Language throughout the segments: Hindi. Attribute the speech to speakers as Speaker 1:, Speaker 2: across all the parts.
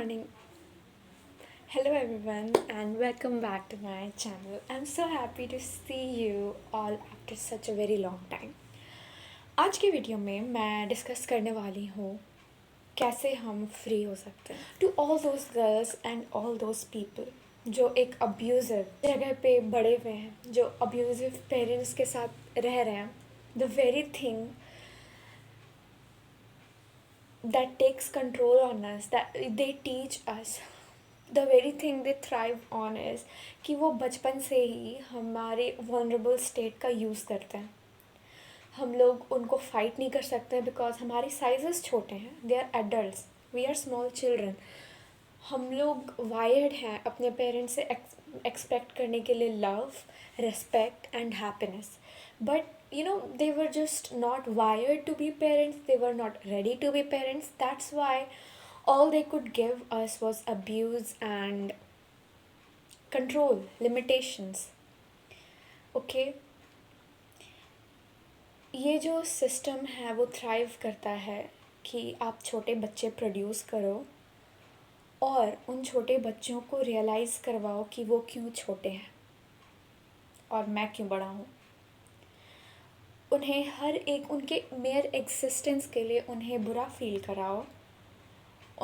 Speaker 1: morning. Hello, everyone, and welcome back to my channel. I'm so happy to see you all after such a very long time. आज के वीडियो में मैं डिस्कस करने वाली हूँ कैसे हम फ्री हो सकते हैं to all those girls and all those people जो एक अब्यूज़िव जगह पे बड़े हुए हैं, जो अब्यूज़िव पेरेंट्स के साथ रह रहे हैं. The very thing that takes control on us, that they teach us, the very thing they thrive on is कि वो बचपन से ही हमारे vulnerable state का यूज़ करते हैं. हम लोग उनको फाइट नहीं कर सकते बिकॉज हमारे साइजेस छोटे हैं. They are adults, we are small children. हम लोग वायर्ड हैं अपने पेरेंट्स से एक्सपेक्ट करने के लिए love, respect and happiness. But they were just not wired to be parents, they were not ready to be parents. That's why all they could give us was abuse and control, limitations. Okay, ये जो सिस्टम है वो थ्राइव करता है कि आप छोटे बच्चे प्रोड्यूस करो और उन छोटे बच्चों को रियलाइज़ करवाओ कि वो क्यों छोटे हैं और मैं क्यों बड़ा हूँ. उन्हें हर एक उनके मेयर एग्जिस्टेंस के लिए उन्हें बुरा फील कराओ.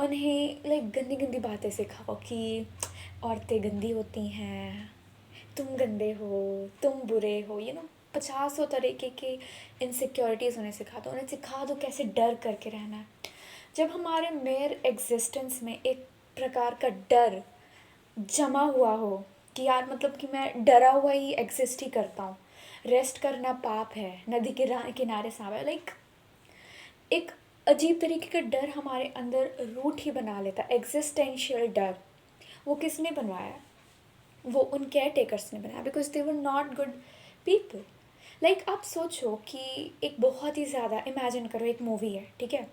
Speaker 1: उन्हें गंदी गंदी बातें सिखाओ कि औरतें गंदी होती हैं, तुम गंदे हो, तुम बुरे हो. 50 तरीके के इनसिक्योरिटीज़ उन्हें सिखा दो. उन्हें सिखा दो कैसे डर करके रहना है. जब हमारे मेयर एग्जिस्टेंस में एक प्रकार का डर जमा हुआ हो कि यार मतलब कि मैं डरा हुआ ही एग्जिस्ट ही करता हूँ, रेस्ट करना पाप है, नदी के किनारे सांप है, एक अजीब तरीके का डर हमारे अंदर रूट ही बना लेता. एग्जिस्टेंशियल डर वो किसने बनवाया? वो उन केयर टेकर्स ने बनाया because they were not good people. आप सोचो कि एक बहुत ही ज़्यादा इमेजिन करो, एक मूवी है, ठीक है,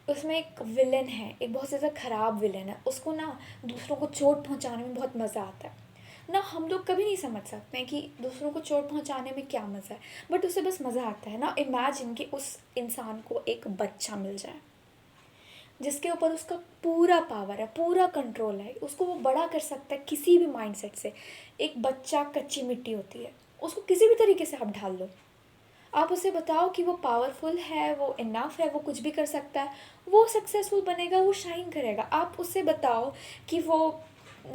Speaker 1: उसमें एक विलन है, एक बहुत ज़्यादा ख़राब विलन है. उसको ना दूसरों को चोट पहुंचाने में बहुत मज़ा आता है ना. हम लोग कभी नहीं समझ सकते हैं कि दूसरों को चोट पहुंचाने में क्या मज़ा है, बट उसे बस मज़ा आता है ना. इमेजिन कि उस इंसान को एक बच्चा मिल जाए जिसके ऊपर उसका पूरा पावर है, पूरा कंट्रोल है, उसको वो बड़ा कर सकता है किसी भी माइंडसेट से. एक बच्चा कच्ची मिट्टी होती है, उसको किसी भी तरीके से आप ढाल लो. आप उसे बताओ कि वो पावरफुल है, वो इनफ है, वो कुछ भी कर सकता है, वो सक्सेसफुल बनेगा, वो शाइन करेगा. आप उसे बताओ कि वो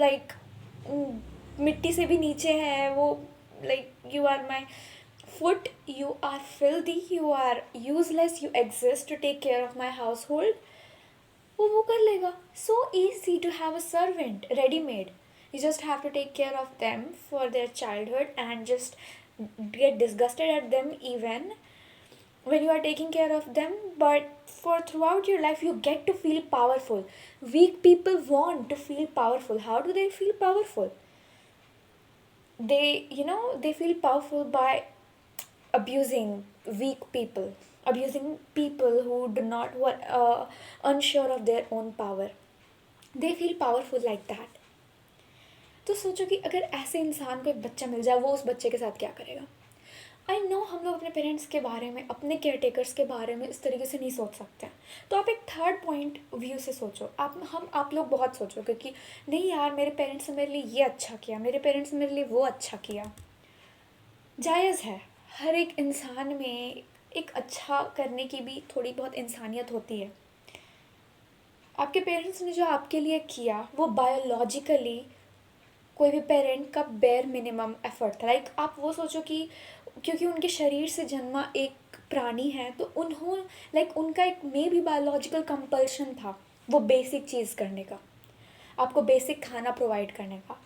Speaker 1: लाइक मिट्टी से भी नीचे है, वो you are my foot, you are filthy, you are useless, you exist to take care of my household, वो कर लेगा. So easy to have a servant readymade. You just have to take care of them for their childhood and just get disgusted at them even when you are taking care of them. But for throughout your life, you get to feel powerful. Weak people want to feel powerful. How do they feel powerful? They feel powerful by abusing weak people, abusing people who are unsure of their own power. They feel powerful like that. तो सोचो कि अगर ऐसे इंसान को एक बच्चा मिल जाए, वो उस बच्चे के साथ क्या करेगा. आई नो हम लोग अपने पेरेंट्स के बारे में, अपने केयर टेकर्स के बारे में इस तरीके से नहीं सोच सकते हैं. तो आप एक थर्ड पॉइंट व्यू से सोचो. आप लोग बहुत सोचोगे कि नहीं यार, मेरे पेरेंट्स ने मेरे लिए ये अच्छा किया, मेरे पेरेंट्स ने मेरे लिए वो अच्छा किया. जायज़ है, हर एक इंसान में एक अच्छा करने की भी थोड़ी बहुत इंसानियत होती है. आपके पेरेंट्स ने जो आपके लिए किया वो बायोलॉजिकली कोई भी पेरेंट का बेयर मिनिमम एफर्ट था. आप वो सोचो कि क्योंकि उनके शरीर से जन्मा एक प्राणी है तो उनका एक मे भी बायोलॉजिकल कंपल्शन था वो बेसिक चीज़ करने का, आपको बेसिक खाना प्रोवाइड करने का.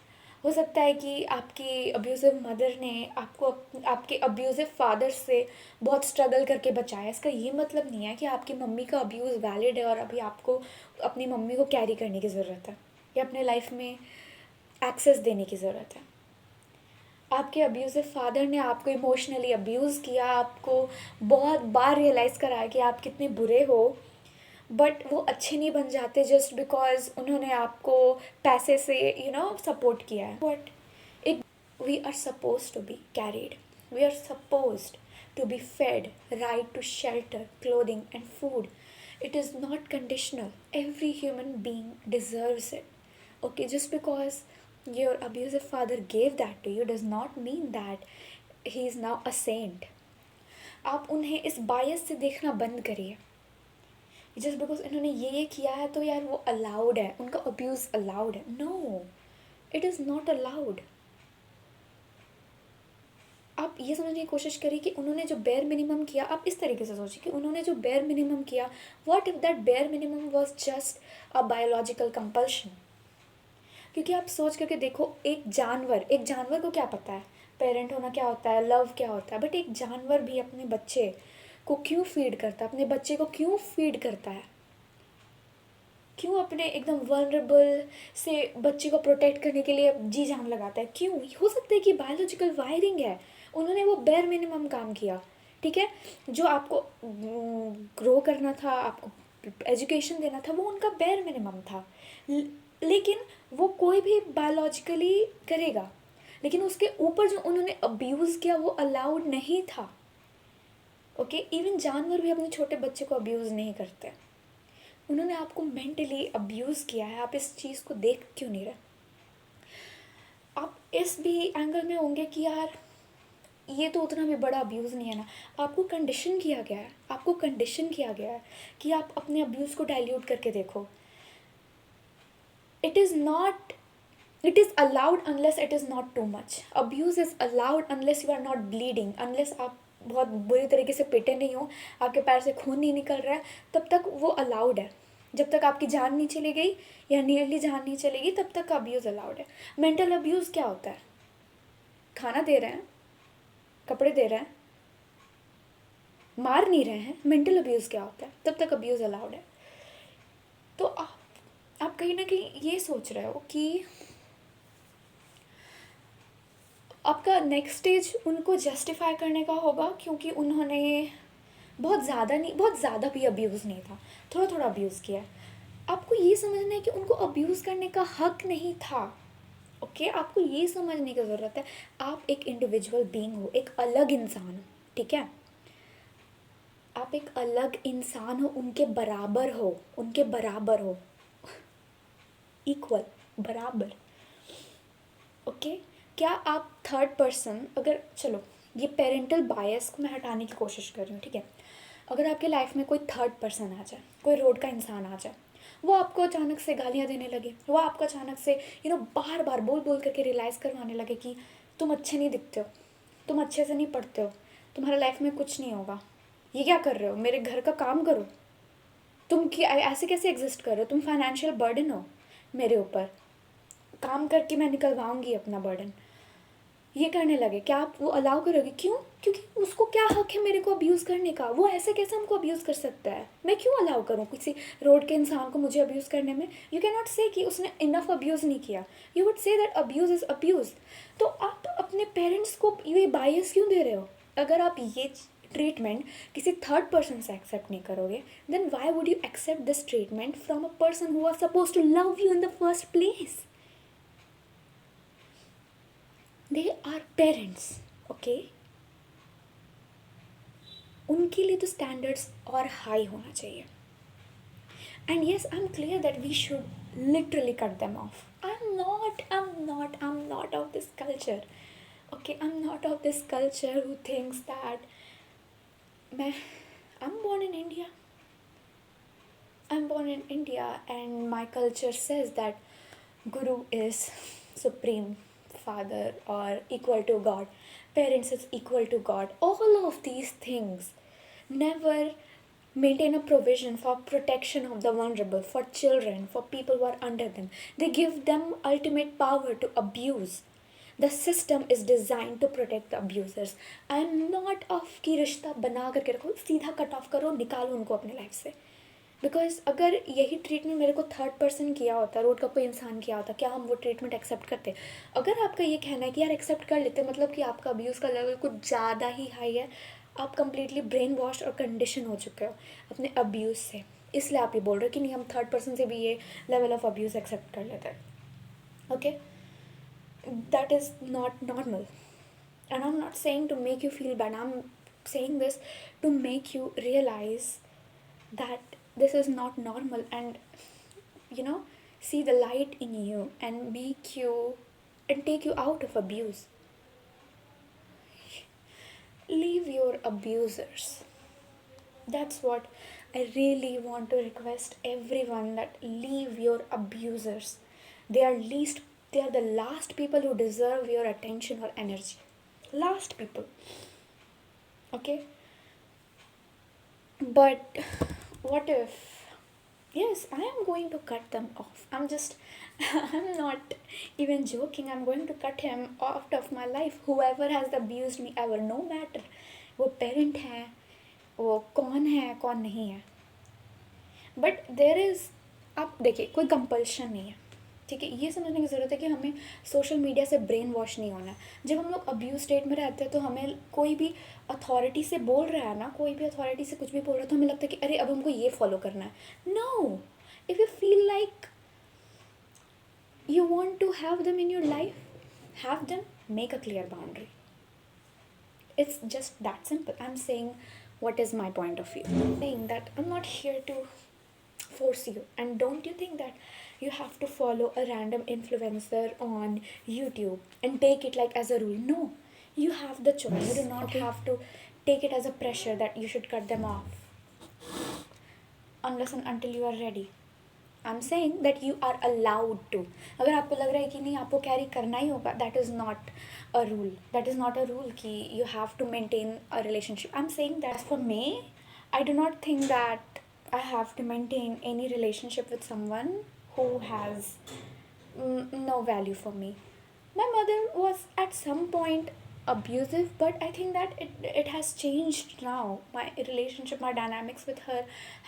Speaker 1: हो सकता है कि आपकी अब्यूज़िव मदर ने आपको आपके अब्यूज़िव फादर से बहुत स्ट्रगल करके बचाया. इसका ये मतलब नहीं है कि आपकी मम्मी का अब्यूज़ वैलिड है और अभी आपको अपनी मम्मी को कैरी करने की ज़रूरत है या अपने लाइफ में एक्सेस देने की ज़रूरत है. आपके अब्यूज़िव फादर ने आपको इमोशनली अब्यूज़ किया, आपको बहुत बार रियलाइज़ कराया कि आप कितने बुरे हो, बट वो अच्छे नहीं बन जाते जस्ट बिकॉज उन्होंने आपको पैसे से सपोर्ट किया है. बट एक we are suppose to be carried, we are suppose to be fed, right to shelter, clothing and food. It is not conditional. Every human being deserves it. Okay, just because your abusive father gave that to you does not mean that he is now a saint. आप उन्हें इस बायस से देखना बंद करिए. जस्ट बिकॉज इन्होंने ये किया है तो यार वो अलाउड है, उनका अब्यूज़ अलाउड है. No, it is not allowed. आप ये समझने की कोशिश करिए कि उन्होंने जो बेयर मिनिमम किया, आप इस तरीके से सोचिए कि उन्होंने जो बेयर मिनिमम किया, what if that bare minimum was just a biological compulsion. क्योंकि आप सोच करके देखो, एक जानवर को क्या पता है पेरेंट होना क्या होता है, लव क्या होता है. बट एक जानवर भी अपने बच्चे को क्यों फीड करता है, अपने बच्चे को क्यों फीड करता है, क्यों अपने एकदम वल्नरेबल से बच्चे को प्रोटेक्ट करने के लिए जी जान लगाता है. क्यों? हो सकता है कि बायोलॉजिकल वायरिंग है. उन्होंने वो बेयर मिनिमम काम किया, ठीक है. जो आपको ग्रो करना था, आपको एजुकेशन देना था, वो उनका बेयर मिनिमम था. लेकिन वो कोई भी बायोलॉजिकली करेगा, लेकिन उसके ऊपर जो उन्होंने अब्यूज़ किया वो अलाउड नहीं था. ओके, इवन जानवर भी अपने छोटे बच्चे को अब्यूज़ नहीं करते. उन्होंने आपको मेंटली अब्यूज़ किया है, आप इस चीज़ को देख क्यों नहीं रहे. आप इस भी एंगल में होंगे कि यार ये तो उतना भी बड़ा अब्यूज़ नहीं है ना. आपको कंडीशन किया गया है, आपको कंडीशन किया गया है कि आप अपने अब्यूज़ को डाइल्यूट करके देखो. It is allowed unless it is not too much. Abuse is allowed unless you are not bleeding, unless आप बहुत बुरी तरीके से पिटे नहीं हो, आपके पैर से खून नहीं निकल रहा है, तब तक वो अलाउड है. जब तक आपकी जान नहीं चली गई या नियरली जान नहीं चलेगी, तब तक अब्यूज़ अलाउड है. मेंटल अब्यूज़ क्या होता है? खाना दे रहे हैं, कपड़े दे रहे हैं, मार नहीं रहे हैं. मेंटल अब्यूज़ क्या होता है? तब तक अब्यूज़ अलाउड है. तो आप कहीं ना कहीं ये सोच रहे हो कि आपका नेक्स्ट स्टेज उनको जस्टिफाई करने का होगा क्योंकि उन्होंने बहुत ज़्यादा नहीं, बहुत ज़्यादा भी अब्यूज़ नहीं था, थोड़ा थोड़ा अब्यूज़ किया है. आपको ये समझना है कि उनको अब्यूज़ करने का हक नहीं था. ओके, आपको ये समझने की ज़रूरत है, आप एक इंडिविजुअल बीइंग हो, एक अलग इंसान हो, ठीक है. आप एक अलग इंसान हो, उनके बराबर हो, उनके बराबर हो, इक्वल, बराबर. ओके, क्या आप थर्ड पर्सन, अगर चलो ये पेरेंटल बायस को मैं हटाने की कोशिश कर रही हूँ, ठीक है. अगर आपके लाइफ में कोई थर्ड पर्सन आ जाए, कोई रोड का इंसान आ जाए, वो आपको अचानक से गालियाँ देने लगे, वो आपको अचानक से बार बार बोल बोल करके रियलाइज़ करवाने लगे कि तुम अच्छे नहीं दिखते हो, तुम अच्छे से नहीं पढ़ते हो, तुम्हारे लाइफ में कुछ नहीं होगा, ये क्या कर रहे हो, मेरे घर का काम करो, तुम क्या ऐसे कैसे एग्जिस्ट कर रहे हो, तुम फाइनेंशियल बर्डन हो मेरे ऊपर, काम करके मैं निकलवाऊंगी अपना बर्डन, ये करने लगे, क्या आप वो अलाउ करोगे? क्यों? क्योंकि उसको क्या हक है मेरे को अब्यूज़ करने का? वो ऐसे कैसे हमको अब्यूज़ कर सकता है? मैं क्यों अलाउ करूँ किसी रोड के इंसान को मुझे अब्यूज़ करने में? यू कैन नॉट से कि उसने इनफ अब्यूज़ नहीं किया. You would say that abuse is abuse. तो आप अपने पेरेंट्स को ये बायस क्यों दे रहे हो? अगर आप ये ट्रीटमेंट किसी थर्ड पर्सन से एक्सेप्ट नहीं करोगे, then why would you accept this treatment from a person who are suppose to love you in the first place? They are parents, okay. उनके लिए तो स्टैंडर्ड्स और हाई होना चाहिए. And yes, I am clear that we should literally cut them off. I'm not of this culture. Okay, I'm not of this culture who thinks that मैं I'm born in India. I'm born in India and my culture says that Guru is supreme father or equal to God. Parents is equal to God. All of these things never maintain a provision for protection of the vulnerable, for children, for people who are under them. They give them ultimate power to abuse. The system is designed to protect the abusers. I am not of कि रिश्ता बना करके रखो, सीधा कट ऑफ करो, निकालो उनको अपने लाइफ से. बिकॉज अगर यही ट्रीटमेंट मेरे को थर्ड पर्सन किया होता, रोड का कोई इंसान किया होता, क्या हम वो ट्रीटमेंट एक्सेप्ट करते? अगर आपका ये कहना है कि यार एक्सेप्ट कर लेते, मतलब कि आपका अब्यूज़ का लेवल कुछ ज़्यादा ही हाई है, आप कंप्लीटली ब्रेन वॉश और कंडीशन हो चुके हो अपने अब्यूज़ से, इसलिए आप ये बोल रहे हो कि नहीं हम थर्ड पर्सन से भी ये लेवल ऑफ अब्यूज़ एक्सेप्ट कर लेते हैं. Okay, that is not normal. And I am not saying to make you feel bad, I am saying this to make you realize that this is not normal, and you know, see the light in you and make you and take you out of abuse. Leave your abusers. That's what I really want to request everyone, that leave your abusers. They are least they are the last people who deserve your attention or energy. Last people. Okay? But what if, yes, I am going to cut them off. I'm not even joking. I'm going to cut him out of my life. Whoever has abused me ever, no matter वो पेरेंट हैं, वो कौन है कौन नहीं है, बट देर इज़, आप देखिए कोई कंपल्शन नहीं है, ठीक है, ये समझने की ज़रूरत है कि हमें सोशल मीडिया से ब्रेन वॉश नहीं होना है. जब हम लोग अब्यूज स्टेट में रहते हैं तो हमें कोई भी अथॉरिटी से बोल रहा है ना, कोई भी अथॉरिटी से कुछ भी बोल रहा है तो हमें लगता है कि अरे अब हमको ये फॉलो करना है. No, if you feel like you want to have them in your life, have them, make a clear boundary. It's just that simple. I'm saying what is my point of view. I'm saying that I'm not here to force you. And don't you think that you have to follow a random influencer on YouTube and take it like as a rule? No, you have the choice. You do not have to take it as a pressure that you should cut them off unless and until you are ready. I am saying that you are allowed to. अगर आपको लग रहा है कि नहीं आपको कैरी करना ही होगा, that is not a rule. That is not a rule कि you have to maintain a relationship. I am saying that for me, I do not think that I have to maintain any relationship with someone who has no value for me. My mother was at some point abusive, but I think that it has changed now. My relationship, my dynamics with her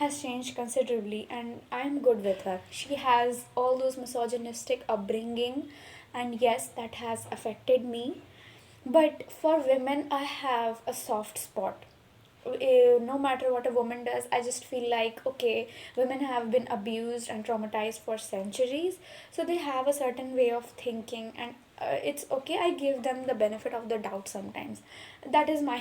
Speaker 1: has changed considerably, and I'm good with her. She has all those misogynistic upbringing, and yes, that has affected me. But for women, I have a soft spot. No matter what a woman does, I just feel like, okay, women have been abused and traumatized for centuries, so they have a certain way of thinking, and it's okay, I give them the benefit of the doubt sometimes. That is my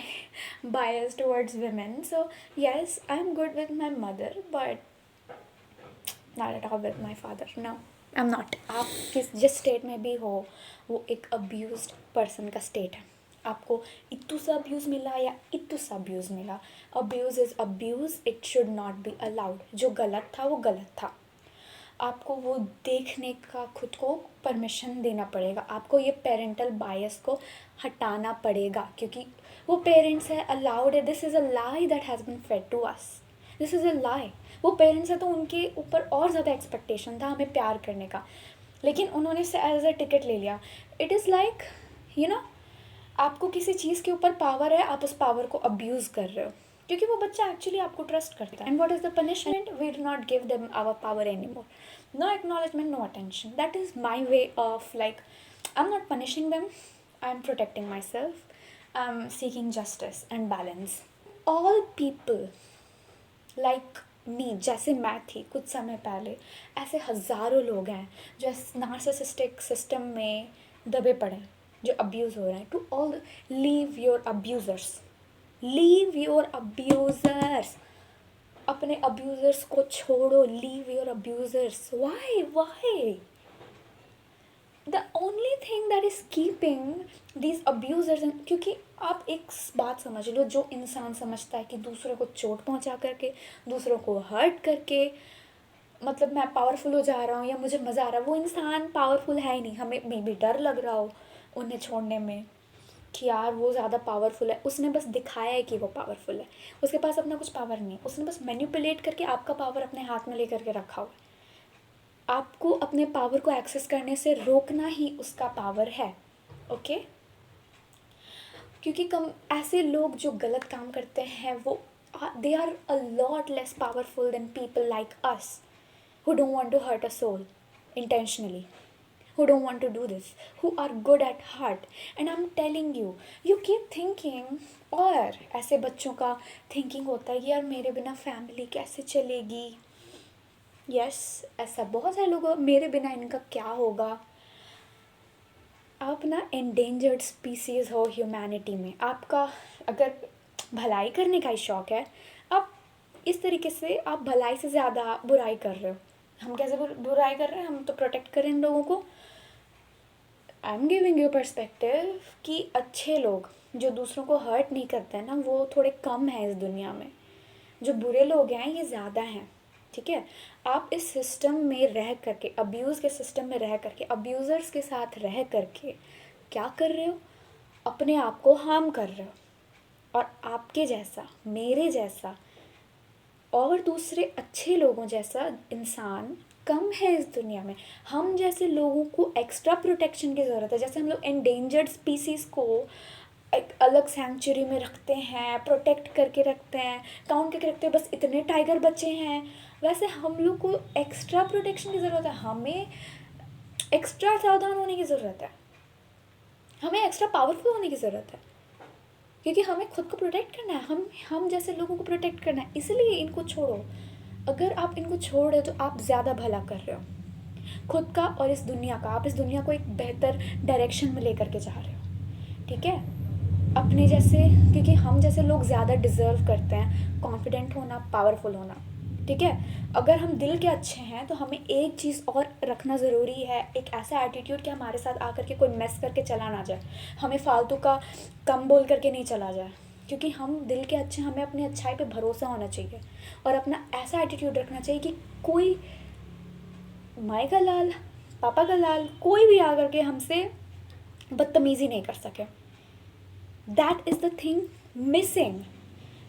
Speaker 1: bias towards women. So yes, I'm good with my mother, but not at all with my father. No, I'm not. आप जिस स्टेट में भी हो, वो एक अब्यूज्ड पर्सन का स्टेट है. आपको इतू सा अब्यूज़ मिला या इतू सा अब्यूज़ मिला, abuse is abuse. It should not be allowed. जो गलत था वो गलत था. आपको वो देखने का खुद को परमिशन देना पड़ेगा. आपको ये पेरेंटल बायस को हटाना पड़ेगा, क्योंकि वो पेरेंट्स है, अलाउड है. This is a lie that has been fed to us. This is a lie. वो पेरेंट्स है तो उनके ऊपर और ज़्यादा एक्सपेक्टेशन था हमें प्यार करने का, लेकिन उन्होंने इसे एज अ टिकट ले लिया. It is like, you know, आपको किसी चीज़ के ऊपर पावर है, आप उस पावर को अब्यूज़ कर रहे हो, क्योंकि वो बच्चा एक्चुअली आपको ट्रस्ट करता है. And what is the punishment? We do not give them our power any more. No acknowledgement, no attention. That is my way of, like, I'm not punishing them, I'm protecting myself, I'm seeking justice and balance. All people like me, जैसे मैं थी कुछ समय पहले, ऐसे हज़ारों लोग हैं जो नार्सिसिस्टिक सिस्टम में दबे पड़े हैं, जो अब्यूज़ हो रहे हैं. To all, leave your abusers. Leave your abusers. अपने अब्यूज़र्स को छोड़ो. Leave your abusers. Why the only thing that is keeping these abusers, क्योंकि आप एक बात समझ लो, जो इंसान समझता है कि दूसरों को चोट पहुंचा करके, दूसरों को हर्ट करके, मतलब मैं पावरफुल हो जा रहा हूँ या मुझे मज़ा आ रहा है, वो इंसान पावरफुल है ही नहीं. हमें मे बी डर लग रहा हो उन्हें छोड़ने में कि यार वो ज़्यादा पावरफुल है, उसने बस दिखाया है कि वो पावरफुल है, उसके पास अपना कुछ पावर नहीं है, उसने बस मैनिपुलेट करके आपका पावर अपने हाथ में लेकर के रखा हुआ है. आपको अपने पावर को एक्सेस करने से रोकना ही उसका पावर है. ओके? क्योंकि कम ऐसे लोग जो गलत काम करते हैं, वो they are a lot less powerful than people like us who don't want to hurt a soul intentionally, who don't want to do this, who are good at heart. And I'm telling you, you keep thinking, और ऐसे बच्चों का थिंकिंग होता है कि यार मेरे बिना फैमिली कैसे चलेगी. यस, ऐसा बहुत सारे लोग, मेरे बिना इनका क्या होगा. आप ना एंडेंजर्ड स्पीसीज़ हो ह्यूमैनिटी में. आपका अगर भलाई करने का ही शौक़ है, आप इस तरीके से आप भलाई से ज़्यादा बुराई कर रहे हो। हम कैसे बुराई कर रहे हैं, हम तो प्रोटेक्ट करें इन लोगों को। I am giving you perspective कि अच्छे लोग जो दूसरों को हर्ट नहीं करते हैं ना, वो थोड़े कम हैं इस दुनिया में। जो बुरे लोग हैं ये ज़्यादा हैं, ठीक है। आप इस सिस्टम में रह करके, अब्यूज़ के सिस्टम में रह करके, अब्यूज़र्स के साथ रह करके क्या कर रहे हो, अपने आप को हार्म कर रहे हो। और आपके जैसा, मेरे जैसा और दूसरे अच्छे लोगों जैसा इंसान कम है इस दुनिया में। हम जैसे लोगों को एक्स्ट्रा प्रोटेक्शन की ज़रूरत है। जैसे हम लोग एंडेंजर्ड स्पीसीज़ को एक अलग सेंचुरी में रखते हैं, प्रोटेक्ट करके रखते हैं, काउंट करके रखते हैं, बस इतने टाइगर बचे हैं, वैसे हम लोग को एक्स्ट्रा प्रोटेक्शन की ज़रूरत है। हमें एक्स्ट्रा सावधान होने की ज़रूरत है, हमें एक्स्ट्रा पावरफुल होने की ज़रूरत है, क्योंकि हमें खुद को प्रोटेक्ट करना है, हम जैसे लोगों को प्रोटेक्ट करना है। इसलिए इनको छोड़ो। अगर आप इनको छोड़ रहे हो तो आप ज़्यादा भला कर रहे हो खुद का और इस दुनिया का। आप इस दुनिया को एक बेहतर डायरेक्शन में लेकर के जा रहे हो, ठीक है। अपने जैसे, क्योंकि हम जैसे लोग ज़्यादा डिज़र्व करते हैं कॉन्फिडेंट होना, पावरफुल होना, ठीक है। अगर हम दिल के अच्छे हैं तो हमें एक चीज़ और रखना ज़रूरी है, एक ऐसा एटीट्यूड कि हमारे साथ आकर के कोई मेस करके चला ना जाए, हमें फालतू का कम बोल करके नहीं चला जाए। क्योंकि हम दिल के अच्छे, हमें अपनी अच्छाई पे भरोसा होना चाहिए और अपना ऐसा एटीट्यूड रखना चाहिए कि कोई माई का लाल, पापा का लाल, कोई भी आकर के हमसे बदतमीज़ी नहीं कर सके। That is the thing missing.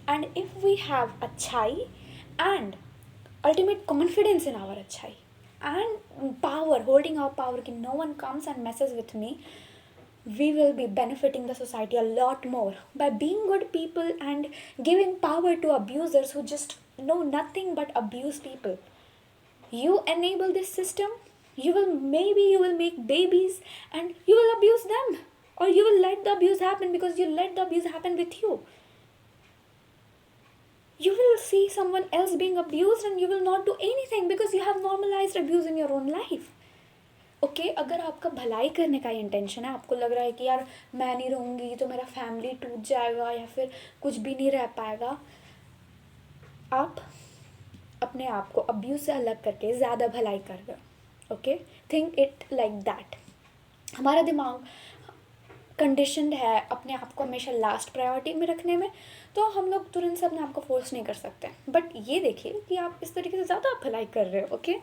Speaker 1: And if we have achai and ultimate confidence in our achai and power, holding our power, कि no one comes and messes with me, we will be benefiting the society a lot more by being good people and giving power to abusers who just know nothing but abuse people. You enable this system, you will make babies and you will abuse them, or you will let the abuse happen because you let the abuse happen with you. You will see someone else being abused and you will not do anything because you have normalized abuse in your own life. Okay, अगर आपका भलाई करने का इंटेंशन है, आपको लग रहा है कि यार मैं नहीं रहूँगी तो मेरा फैमिली टूट जाएगा या फिर कुछ भी नहीं रह पाएगा, आप अपने आप को अब्यूज़ से अलग करके ज़्यादा भलाई कर रहे हो। Okay, think it like that. हमारा दिमाग कंडीशनड है अपने आप को हमेशा लास्ट प्रायोरिटी में रखने में, तो हम लोग तुरंत से अपने आप को फोर्स नहीं कर सकते। बट ये देखिए कि आप इस तरीके से ज़्यादा भलाई कर रहे हो। ओके,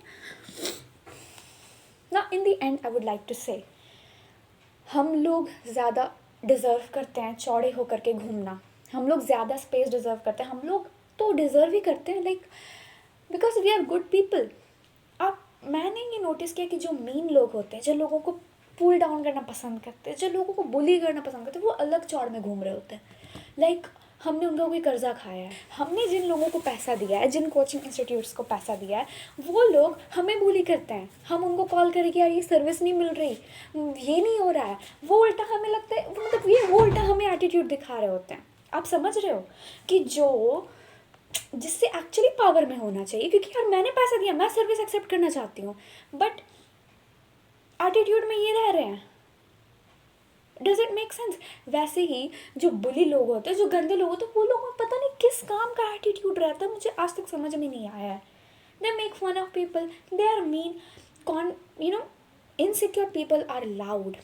Speaker 1: ना in the end I would like to say, हम लोग ज़्यादा डिज़र्व करते हैं चौड़े होकर के घूमना, हम लोग ज़्यादा स्पेस डिज़र्व करते हैं, हम लोग तो डिज़र्व ही करते हैं, like because we are good people. मैंने ये नोटिस किया कि जो मीन लोग होते हैं, जो लोगों को पुल डाउन करना पसंद करते हैं, जो लोगों को बुली करना पसंद करते हैं, वो अलग चौड़ में घूम रहे होते हैं। लाइक हमने उन लोगों को कर्जा खाया है, हमने जिन लोगों को पैसा दिया है, जिन कोचिंग इंस्टीट्यूट्स को पैसा दिया है, वो लोग हमें बुली करते हैं। हम उनको कॉल करें कि यार ये सर्विस नहीं मिल रही, ये नहीं हो रहा है, वो उल्टा हमें लगता है, मतलब ये वो उल्टा हमें एटीट्यूड दिखा रहे होते हैं। आप समझ रहे हो कि जो जिससे एक्चुअली पावर में होना चाहिए, क्योंकि यार मैंने पैसा दिया, मैं सर्विस एक्सेप्ट करना चाहती हूँ, बट एटीट्यूड में ये रह रहे हैं। Does it make sense? वैसे ही जो बुली लोग होते हैं, जो गंदे लोग होते हैं, वो लोगों को पता नहीं किस काम का एटीट्यूड रहता है, मुझे आज तक समझ में नहीं आया है। They make fun of people, they are mean, insecure people are loud.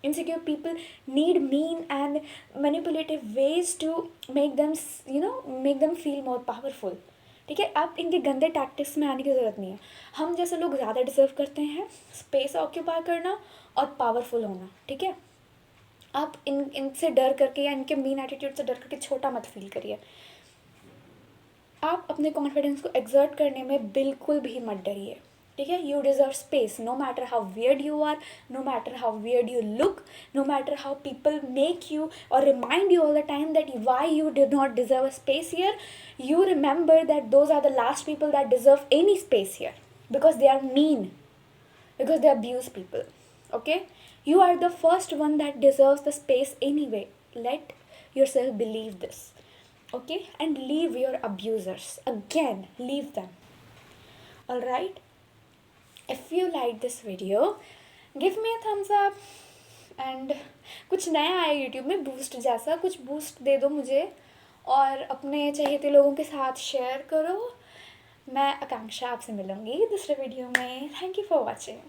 Speaker 1: Insecure people need mean and manipulative ways to make them feel more powerful. ठीक है, आप इनके गंदे टैक्टिक्स में आने की ज़रूरत नहीं है। हम जैसे लोग ज़्यादा डिजर्व करते हैं स्पेस ऑक्यूपाई करना और पावरफुल होना, ठीक है। आप इनसे डर करके या इनके मीन एटीट्यूड से डर करके छोटा मत फील करिए। आप अपने कॉन्फिडेंस को एक्सर्ट करने में बिल्कुल भी मत डरिए, ठीक है। You deserve space, no matter how weird you are, no matter how weird you look, no matter how people make you और remind you all the time that why you did not deserve a space here, you remember that those are the last people that deserve any space here, because they are mean, because they abuse people. Okay, you are the first one that deserves the space anyway. Let yourself believe this, okay, and leave your abusers. Again, leave them. All right, if you like this video, give me a thumbs up and कुछ नया आया यूट्यूब में बूस्ट जैसा कुछ बूस्ट दे दो मुझे, और अपने चहेते लोगों के साथ शेयर करो। मैं आकांक्षा आपसे मिलूँगी दूसरे वीडियो में। Thank you for watching.